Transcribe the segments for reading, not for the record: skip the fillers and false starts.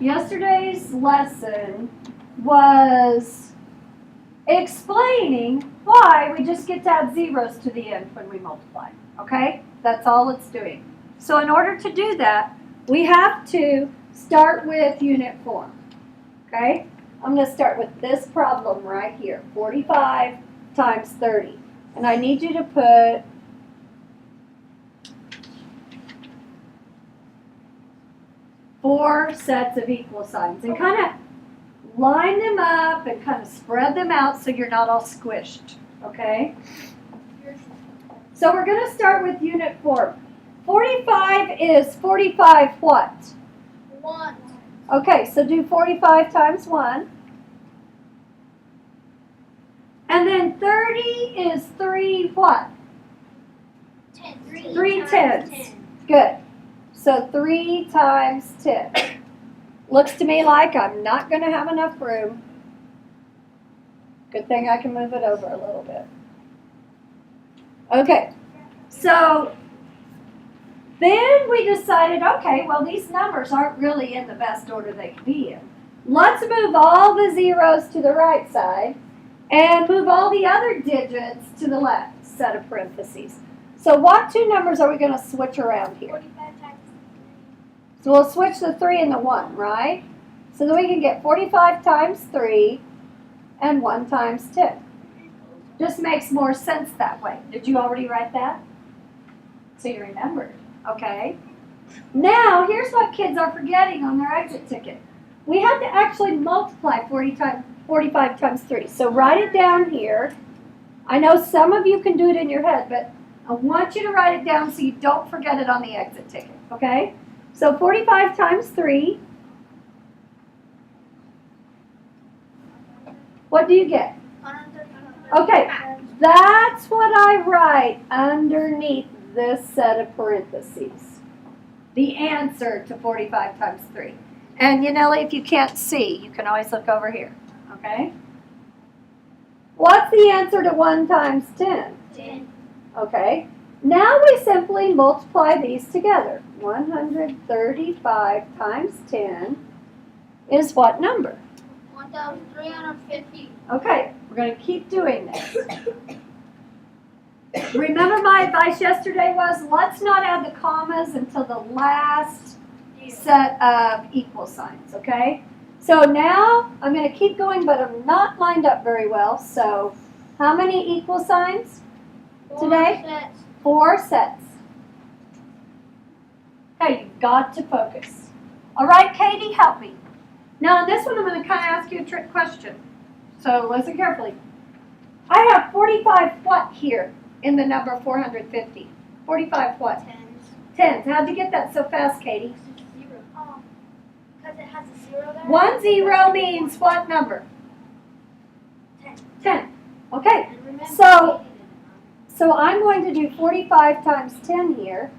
Yesterday's lesson was explaining why we just get to add zeros to the end when we multiply, okay? That's all it's doing. So in order to do that, we have to start with unit form, okay? I'm going to start with this problem right here, 45 times 30. And I need you to put four sets of equal signs and kind of line them up and kind of spread them out so you're not all squished, okay? So we're going to start with unit form. 45 is 45 what? 1. Okay, so do 45 times 1. And then 30 is 3 what? 10. 3 tens. Good. So 3 times 10. Looks to me like I'm not going to have enough room. Good thing I can move it over a little bit. Okay, so then we decided, okay, well, these numbers aren't really in the best order they can be in. Let's move all the zeros to the right side and move all the other digits to the left set of parentheses. So what two numbers are we going to switch around here? 45 times So we'll switch the 3 and the 1, right? So then we can get 45 times 3 and 1 times 10. Just makes more sense that way. Did you already write that? So you remembered. Okay. Now, here's what kids are forgetting on their exit ticket. We have to actually multiply 45 times 3. So write it down here. I know some of you can do it in your head, but I want you to write it down so you don't forget it on the exit ticket. Okay? So 45 times 3. What do you get? 135. Okay, that's what I write underneath this set of parentheses. The answer to 45 times 3. And Yaneli, if you can't see, you can always look over here. Okay? What's the answer to 1 times 10? 10. Okay. Now we simply multiply these together. 135 times 10 is what number? 1,350. Okay, we're going to keep doing this. Remember my advice yesterday was let's not add the commas until the last set of equal signs, okay? So now I'm going to keep going, but I'm not lined up very well. So how many equal signs today? 4 sets. 4 sets. Okay, you've got to focus. All right, Katie, help me. Now, on this one, I'm going to kind of ask you a trick question. So listen carefully. I have 45 what here in the number 450? 45 what? Tens. Tens. How'd you get that so fast, Katie? 0. Oh, because it has a 0 there? 1 0 means what number? 10. 10. Okay, And remember, so I'm going to do 45 times 10 here.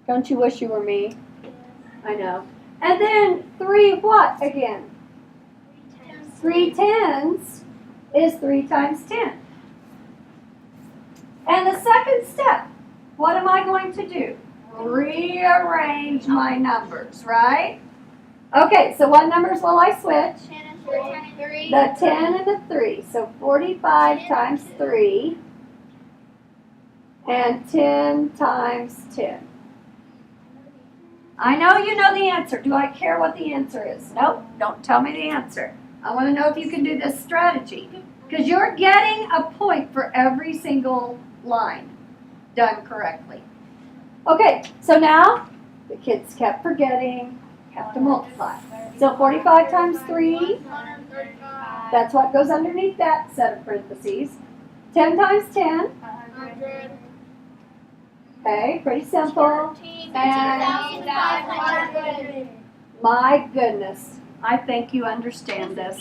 Don't you wish you were me? I know. And then 3 what again? 3 tens is 3 times 10. And the second step, what am I going to do? Rearrange my numbers, right? Okay, so what numbers will I switch? 10 and 3. The 10 and the 3. So 45 times 3 and 10 times 10. I know you know the answer. Do I care what the answer is? Nope, don't tell me the answer. I want to know if you can do this strategy. Because you're getting a point for every single line done correctly. Okay, so now the kids kept forgetting, have to multiply. So 45 times 3, 135. that's what goes underneath that set of parentheses. 10 times 10, 100. okay, pretty simple. 2,500. My goodness, I think you understand this.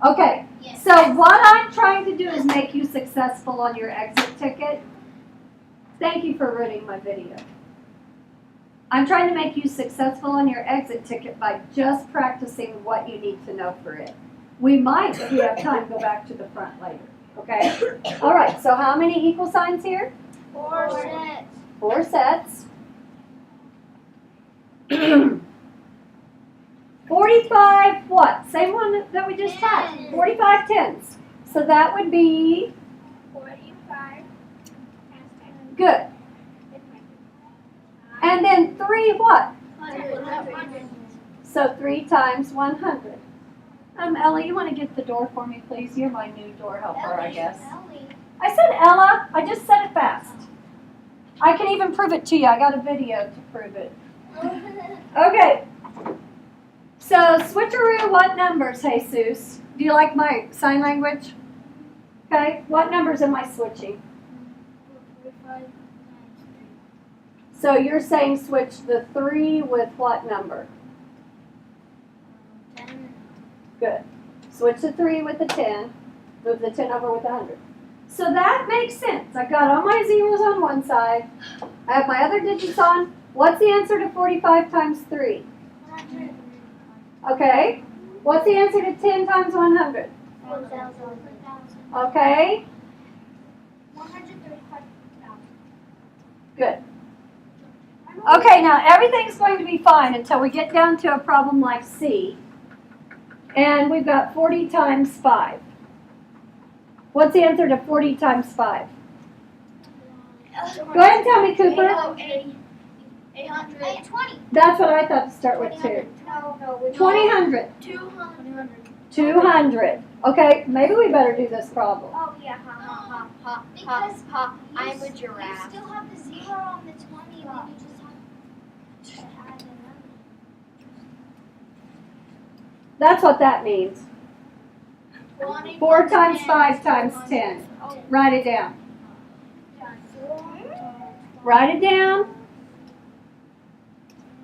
Okay, so what I'm trying to do is make you successful on your exit ticket. Thank you for reading my video. I'm trying to make you successful on your exit ticket by just practicing what you need to know for it. We might, if we have time, go back to the front later. Okay? All right, so how many equal signs here? 4 sets. 4 sets. 45 what? Same one that we just had. Tens. 45 tens. So that would be 45. good. And then 3 what? 100. So 3 times 100. Ellie, you want to get the door for me, please? You're my new door helper, I guess. I said Ella. I just said it fast. I can even prove it to you. I got a video to prove it. Okay. So switcheroo, what numbers, Jesus? Do you like my sign language? Okay. What numbers am I switching? 45. So you're saying switch the 3 with what number? 10. Good. Switch the 3 with the 10. Move the 10 over with the 100. So that makes sense. I've got all my zeros on one side. I have my other digits on. What's the answer to 45 times 3? 100. Okay. What's the answer to 10 times 100? 1,000. Okay. 135,000. Good. Okay, now everything's going to be fine until we get down to a problem like C. And we've got 40 times 5. What's the answer to 40 times 5? Go ahead and tell me, Cooper. 800. 820. That's what I thought to start with, too. No. 200. 200. 200. Okay, maybe we better do this problem. Oh, yeah. Because I'm a giraffe. You still have the 0 on the 20, then you just have to add the number. That's what that means. 4 times 5 times 10. Write it down. Write it down.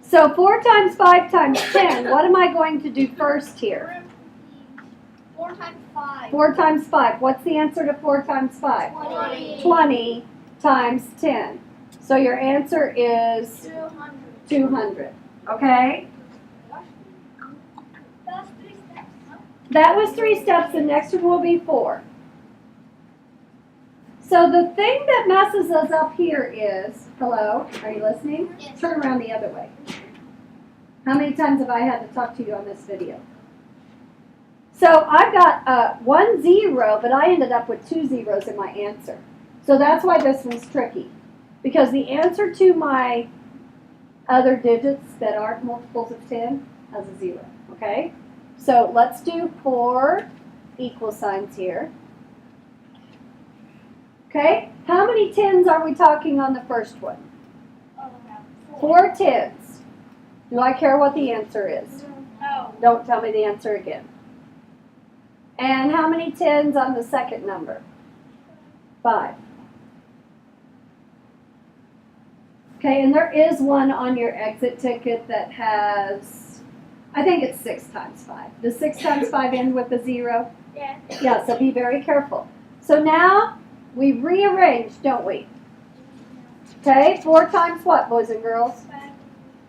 So 4 times 5 times 10, what am I going to do first here? 4 times 5. 4 times 5. What's the answer to 4 times 5? 20. 20 times 10. So your answer is 200. 200. Okay? That's 3 steps. That was 3 steps. The next one will be 4. So the thing that messes us up here is, hello, are you listening? Yes. Turn around the other way. How many times have I had to talk to you on this video? So I've got 1 0, but I ended up with 2 zeros in my answer. So that's why this one's tricky. Because the answer to my other digits that aren't multiples of 10 has a 0, okay? So let's do 4 equal signs here. Okay, how many 10s are we talking on the first one? 4 10s. Do I care what the answer is? No. Don't tell me the answer again. And how many 10s on the second number? 5. Okay, and there is one on your exit ticket that has, I think it's 6 times 5. Does 6 times 5 end with a 0? Yeah. Yeah, so be very careful. So now we rearrange, don't we? Okay, 4 times what, boys and girls?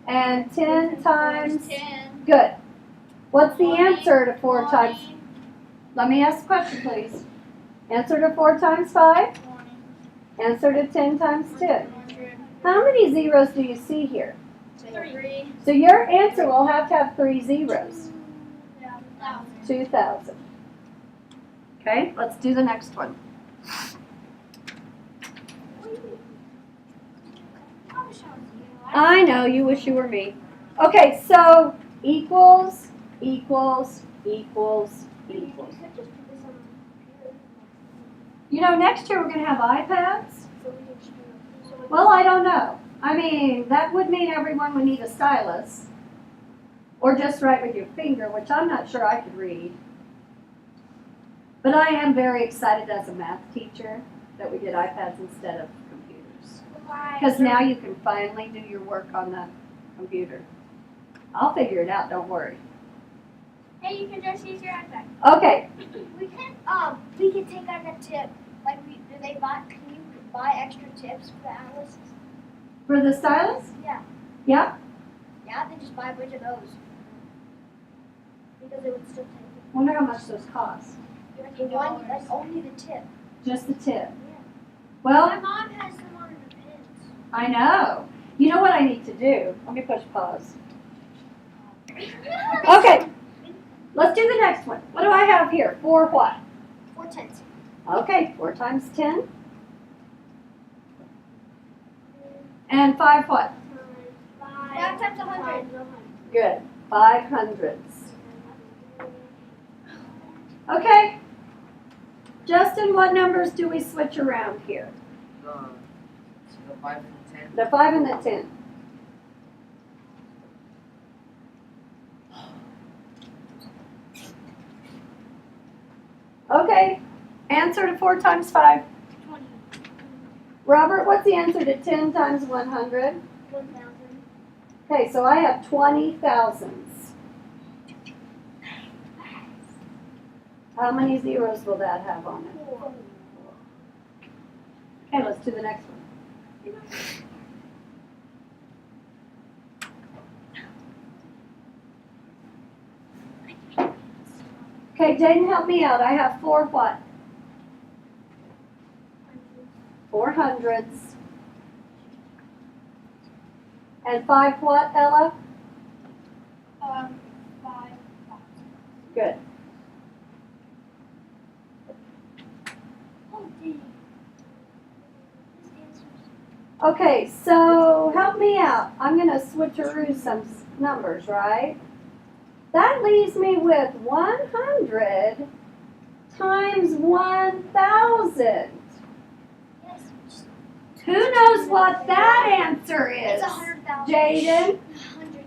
And 10 times, 10. good. What's the 20, answer to 4 times? Let me ask a question, please. Answer to 4 times 5? 20. Answer to 10 times 10. 100. How many zeros do you see here? 3. So your answer will have to have 3 zeros. 1,000. 2,000. Okay, let's do the next one. I know, you wish you were me. Okay, so equals, equals, equals, equals. You know, next year we're going to have iPads. Well, I don't know. I mean, that would mean everyone would need a stylus. Or just write with your finger, which I'm not sure I could read. But I am very excited as a math teacher that we get iPads instead of computers. Because now you can finally do your work on the computer. I'll figure it out, don't worry. Hey, you can just use your iPad. Okay, We can take out a tip. Like, can you buy extra tips for the atlases? for the stylus? Yeah. Yeah? Yeah, they just buy a bunch of those. Because it would still take Wonder how much those cost. One, like only the tip. Just the tip. My Well, mom has them on her pins. I know. You know what I need to do? Let me push pause. Okay, let's do the next one. What do I have here? 4 what? 4 tenths. Okay, 4 times 10. And 5 what? 5 times 100. Good. 500s. Okay. Justin, what numbers do we switch around here? The 5 and 10. The 5 and the 10. Okay. Answer to 4 times 5. 20. Robert, what's the answer to 10 times 100? 1,000. Okay, so I have 20 thousands. How many zeros will that have on it? 4. Okay, let's do the next one. Okay, Jaden, help me out. I have 4 what? 400s. And 5 what, Ella? 5. Good. Oh, dang. This answer's Okay, so help me out. I'm going to switcheroo some numbers, right? That leaves me with 100 times 1,000. yes. Who knows what that answer is? It's 100,000. Jaden? 100,000.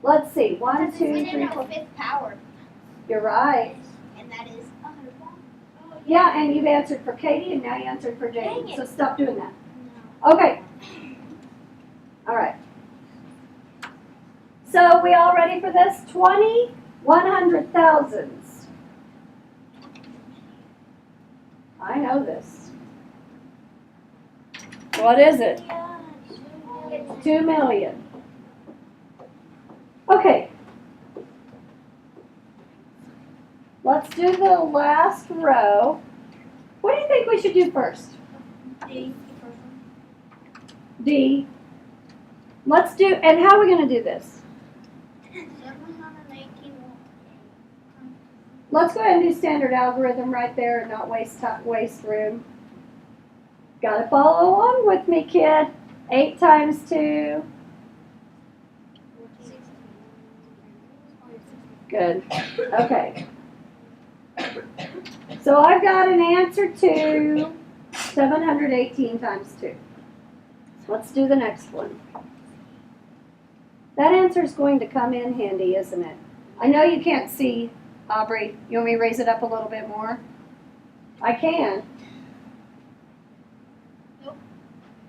Let's see. 1, Because 2, it's 3, in 4. a 5th power. You're right. And that is 100,000. Yeah, and you've answered for Katie, and now you answered for Dang Jaden. it. So stop doing that. No. Okay. All right. So we all ready for this? 20 100,000s. I know this. What is it? 2 million. Okay. Let's do the last row. What do you think we should do first? D. D. Let's do, and how are we going to do this? 718. Let's go ahead and do standard algorithm right there and not waste room. Gotta follow along with me, kid. 8 times 2. Good. Okay. So I've got an answer to 718 times 2. Let's do the next one. That answer is going to come in handy, isn't it? I know you can't see, Aubrey. You want me to raise it up a little bit more? I can. Nope.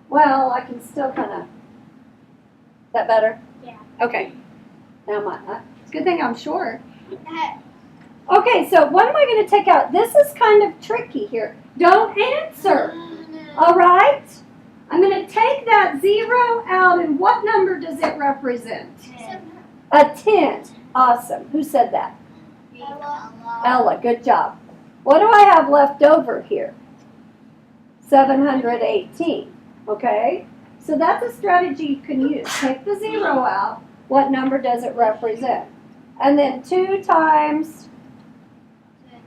Well, I can still kind of. That better? Yeah. Okay. Now it's a good thing I'm short. Okay, so what am I going to take out? This is kind of tricky here. Don't answer. All right? I'm going to take that 0 out, and what number does it represent? 10. A 10. Awesome. Who said that? Ella, good job. What do I have left over here? 718. Okay? So that's a strategy you can use. Take the 0 out. What number does it represent? And then 2 times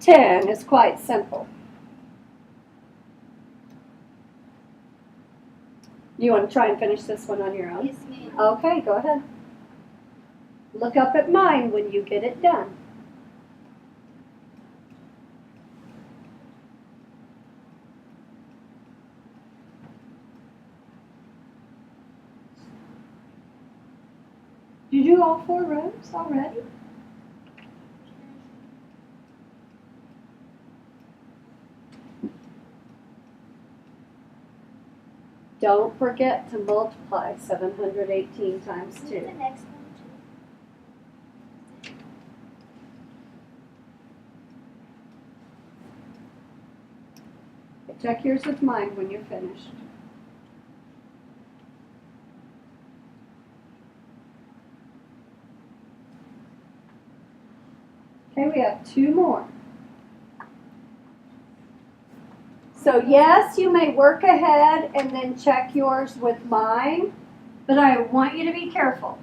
10 is quite simple. You want to try and finish this one on your own? Yes, ma'am. Okay, go ahead. Look up at mine when you get it done. Did you do all 4 rows already? Don't forget to multiply 718 times The 2. next one, Check yours with mine when you're finished. Okay, we have 2 more. So yes, you may work ahead and then check yours with mine, but I want you to be careful.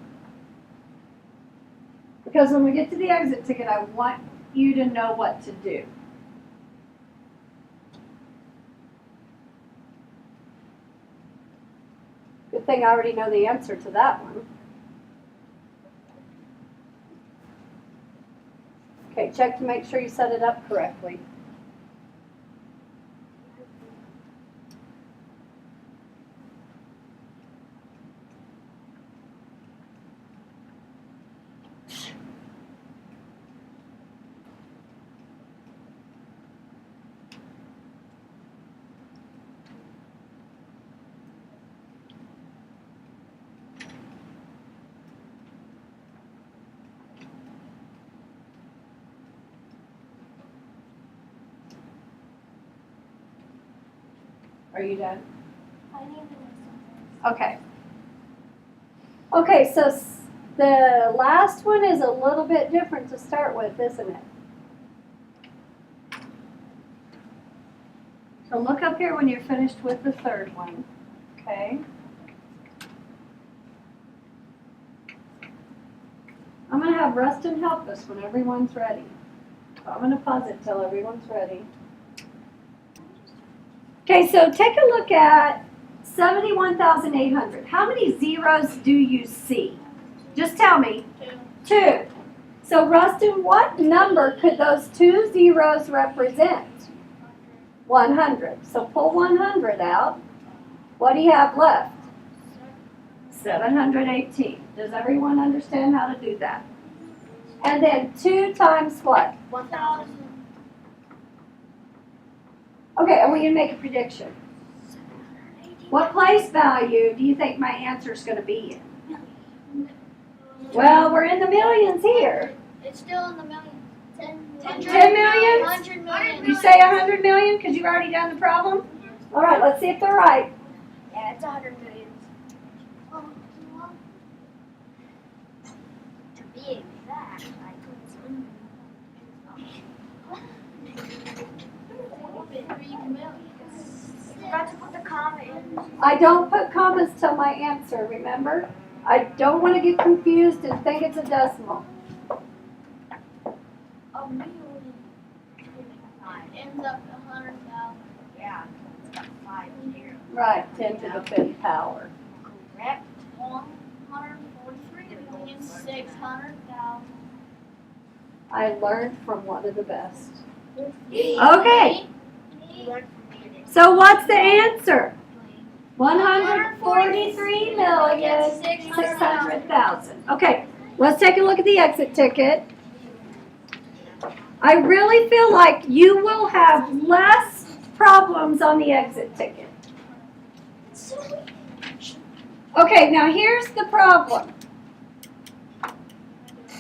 Because when we get to the exit ticket, I want you to know what to do. Good thing I already know the answer to that one. Okay, check to make sure you set it up correctly. Are you done? I need to listen. Okay. Okay, so the last one is a little bit different to start with, isn't it? So look up here when you're finished with the third one, okay? I'm going to have Rustin help us when everyone's ready. So I'm going to pause it till everyone's ready. Okay, so take a look at 71,800. How many zeros do you see? Just tell me. 2. So Rustin, what number could those 2 zeros represent? 100. So pull 100 out. What do you have left? 718. Does everyone understand how to do that? And then 2 times what? 1,000. Okay, and we're going to make a prediction. What place value do you think my answer is going to be in? Well, we're in the millions here. It's still in the millions. 10 million? 100 million. You say 100 million because you've already done the problem? All right, let's see if they're right. Yeah, it's 100 million. To be exact, I put some. 3 million. Forgot to put the comma in. I don't put commas till my answer, remember? I don't want to get confused and think it's a decimal. A million. Ends up to 100,000. Yeah, it's got 5 zeros. Right, 10 to the 5th power. Correct. 143,600,000. I learned from one of the best. Okay. Okay, so what's the answer? 143,600,000. Okay, let's take a look at the exit ticket. I really feel like you will have less problems on the exit ticket. Okay, now here's the problem.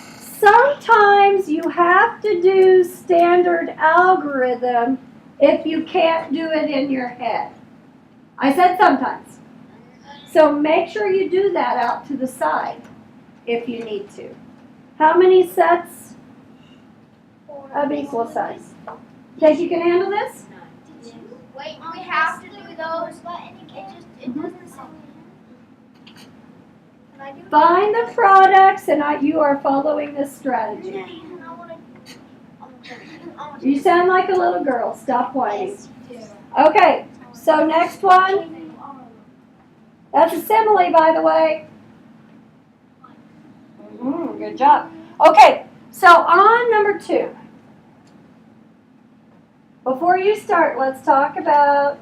Sometimes you have to do standard algorithm if you can't do it in your head. I said sometimes. So make sure you do that out to the side if you need to. How many sets of equal size? Think you can handle this? Wait, we have to do those, but it doesn't say. Can I do it? Find the products and you are following this strategy. You sound like a little girl. Stop whining. Okay, so next one. That's a simile, by the way. Good job. Okay, so on number 2. Before you start, let's talk about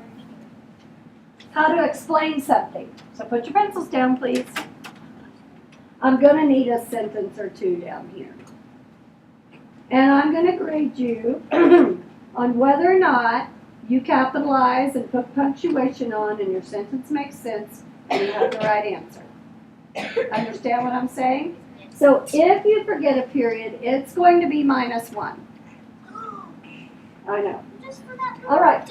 how to explain something. So put your pencils down, please. I'm going to need a sentence or 2 down here. And I'm going to grade you on whether or not you capitalize and put punctuation on and your sentence makes sense and you have the right answer. Understand what I'm saying? So if you forget a period, it's going to be -1. I know. Just for that All right.